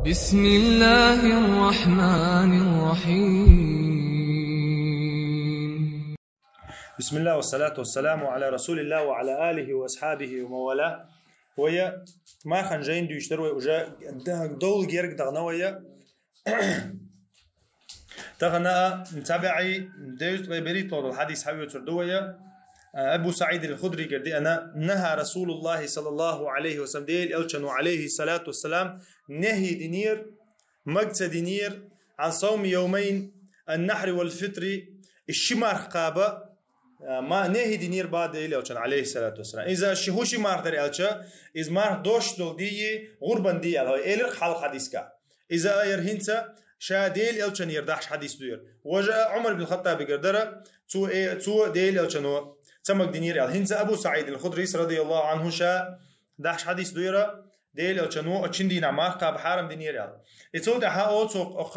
بسم الله الرحمن الرحيم. بسم الله والصلاة والسلام على رسول الله وعلى آله وأصحابه وموالاه. ويا ما خنجين دو يشتروا وجا دول جيرك دغنويا تغنى متابعي ديوت غيبري طول الحديث حبيب تردويا أبو سعيد الخدري قردي أنا نهى رسول الله صلى الله عليه وسلم ديل ألشن عليه الصلاة والسلام نهي دينير مقت دينير عن صوم يومين النحر والفطر الشمار قابة ما نهي دينير بعد ديل ألشن عليه الصلاة والسلام إذا شهوشي مار در ألشا إذا مار دوش دول دي غربان دي ألهو إلر خالق حديثك إذا يرهنت شا ديل ألشن يردحش حديث دوير وجاء عمر بن الخطاب قردرة تو ديل ألشنو تمك دينير الهنز أبو سعيد الخدري رضي الله عنه شا دحش حديث دويرة ديل ألشنو أتشين دينا مارقا بحارم دينير يتول دحا أوتوك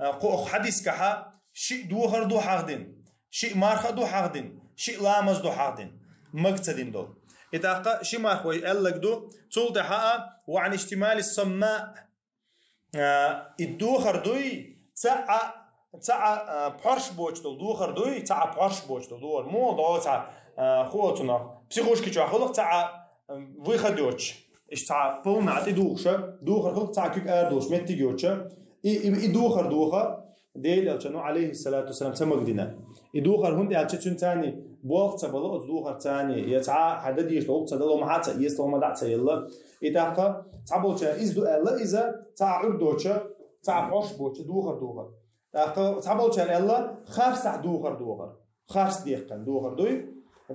أخ حديث كحا شيء دوهر دو حاغدين شيء مارخا دو حاغدين شيء لامز دو حاغدين مقتدين دول إتاقا شيء مارخوي ألق دو تول دحا وعن اشتمال السماء الدوخر دوي تاع بارش بوچتل دوخر دوي تاع بارش بوچتل دور مو دو تاع خوتنا بسيخوشكي تاع خلق تاع ويخدوش اش تاع بول نعطي دوخشه دوخر خلق تاع كيك اردوش متي جوچه اي دوخر ديل الشنو عليه الصلاه والسلام تمك دينا دوخر هوند الچتون ثاني بوقت بلو دوخر ثاني يتاع حدد يشلو تصدلو معاته يسلو ما دعت يلا اتاقا تعبولچا از دو الا اذا تاع عردوچه تاع بارش بوچ دوخر تعبول شان الله خارس دوخر خارس ديقن دوخر دوي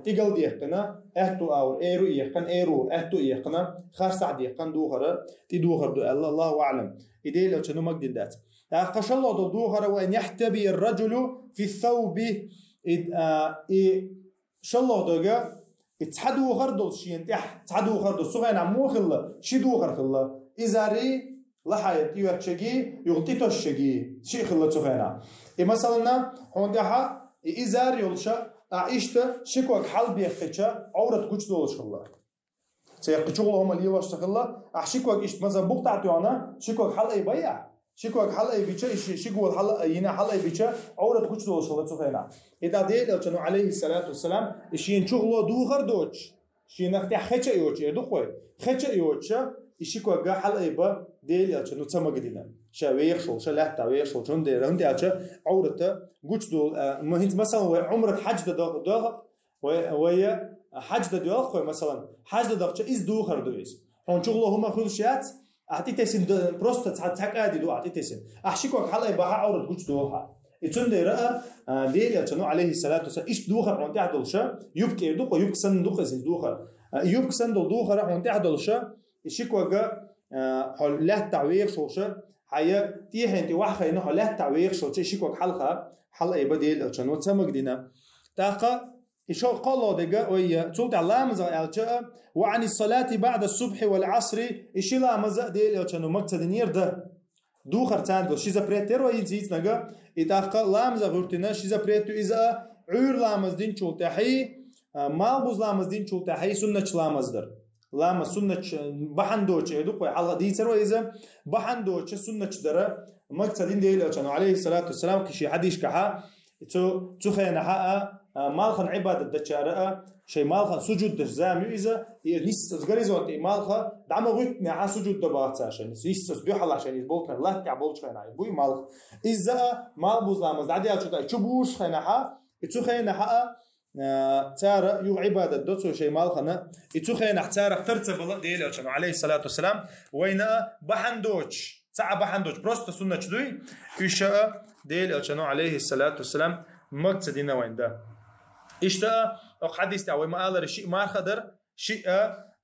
تيجل ديقنا اهتو اور ايرو يقن ايرو اهتو يقنا خارس ديقن دوخر تي دوخر دو الله اعلم ايدي لو شنو مقدين دات قش الله دوخر وان يحتبي الرجل في الثوب شالله دوغا اتحدو غردل شين تحدو غردل سوغنا مو خلا شي دوخر خلا ازاري لحيت يوتشجي يغطيتوشجي شيء خلته فينا مثلا هوندها إزار يلشا عيشته شكوك حل بيختشا عورة كوش دولش خلا سيقشوا لهم اللي يلاش خلا عشكوك إيش مثلا بقطعته أنا شكوك حل أي بيع شكوك حل أي بيتشا شكوك حل ينا حل أي بيتشا عورة كوش دولش خلته فينا إذا ديل كانوا عليه الصلاة والسلام شين شغله دوغر دوش شين نختي خشة يوتش يدخل خشة يوتش إشيكوا جا حل أيبا ديل يالش نتسمى جدينا شاوير شو شلاه تعوير شو شون دير هندي يالش عورته جوش دول ما هنت مثلا عمرك حج ده ويا حج ده خوي مثلا حج ده إز دوخر دويس هون شغله هم خلشات أعطيتسين بروست تعقادي دو أعطيتسين أحشيكوا حل أيبا عورة جوش دولها يتون ديرا ديل يالش عليه الصلاة والسلام إيش دوخر عند عدلش يبكي دوخ يبكي سن دوخ زين دوخر يبكي سن دوخر عند عدلش إشيكوجا حلا تعوير شوشة حيا تيهنتي واحد إنه حلا تعوير شوشة إشيكوج حلقة يبديل أشان وتسمع دينا تاقة إيشو قالوا دجا ويا تقول على مزا ألجأ وعن الصلاة بعد الصبح والعصر إيشي لا مزا ديل أشان ومقتدنير ده دوخر تاندل شيزا بريتر ويزيد نجا إتاقة لا مزا غرتنا شيزا بريتو إذا عور لا مزدين شو تحي ما بوز لا مزدين شو تحي سنة لا مزدر لما سنة بحندوش يدوق على دي سروي إذا بحندوش سنة درا مقتدين ديل كانوا عليه الصلاة والسلام كشي حديش كحا تو خينا حقا مالخن عبادة دشارة شيء مالخن سجود دزامي إذا نيس تجريزون مالخ دعم غيتنا على سجود دبات عشان نيس تسبيح الله عشان يزبط لا تعبولش خينا يبوي مالخ إذا مال بوزلام زعدي على شو تبوش خينا حق تو خينا حقا تارا يو عبادة دوتو شيء مالخنا يتوخي نحتارا ترتب ديل كانوا عليه الصلاة والسلام وينا بحندوش ساعة بحندوش بروست سنة دوي يشاء ديل كانوا عليه الصلاة والسلام مقصدين وين ده إشتاء حديث تعوي ما قال شيء ما خدر شيء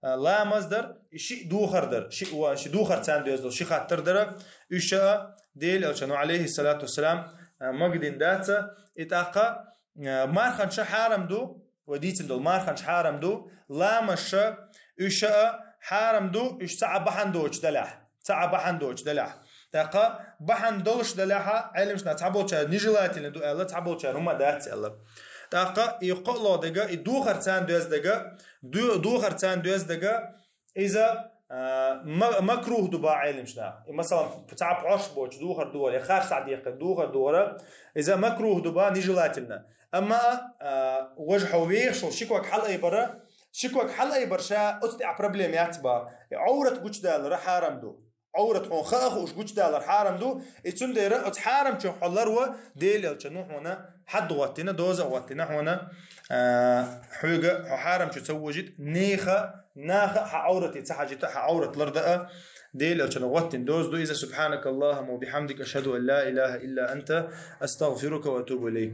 لا مصدر شيء دوخر در شيء دوخر تان دوز شيء خاطر در يشاء ديل كانوا عليه الصلاة والسلام مقدين داتا إتاقا مارخنش حرم دو وديتن دول مارخنش حرم دو لا مش إيشاء حرم دو إيش تعب بحندوش دلح تاقا بحندوش دلها علمش نتعبوش نجلات اللي دو ألا تعبوش هما دات ألا تاقا يقولوا دقا دوخر تان دوز دقا دوخر تان دوز دقا إذا مكروه دبا علم شنا مثلا بتعب عش بوش دوخر دور خار صديق دوخر دوره اذا مكروه دبا نجلاتنا اما وجه ويخ شكوك حل اي برا شكوك حل اي برشا استع بروبليم ياتبا عورة قوش دال حارم دو عورة هون خاخ وش قوش دال حارم دو اتون ديرا اتحارم چون حلروا ديل چنو هنا حد واتنا دوزا واتنا هنا حوجة حارم شو تسوجت ناخ عورتي تحاجت عورة لردقة ديل أشنا واتن دوز دو إذا سبحانك اللهم وبحمدك أشهد أن لا إله إلا أنت أستغفرك وأتوب إليك.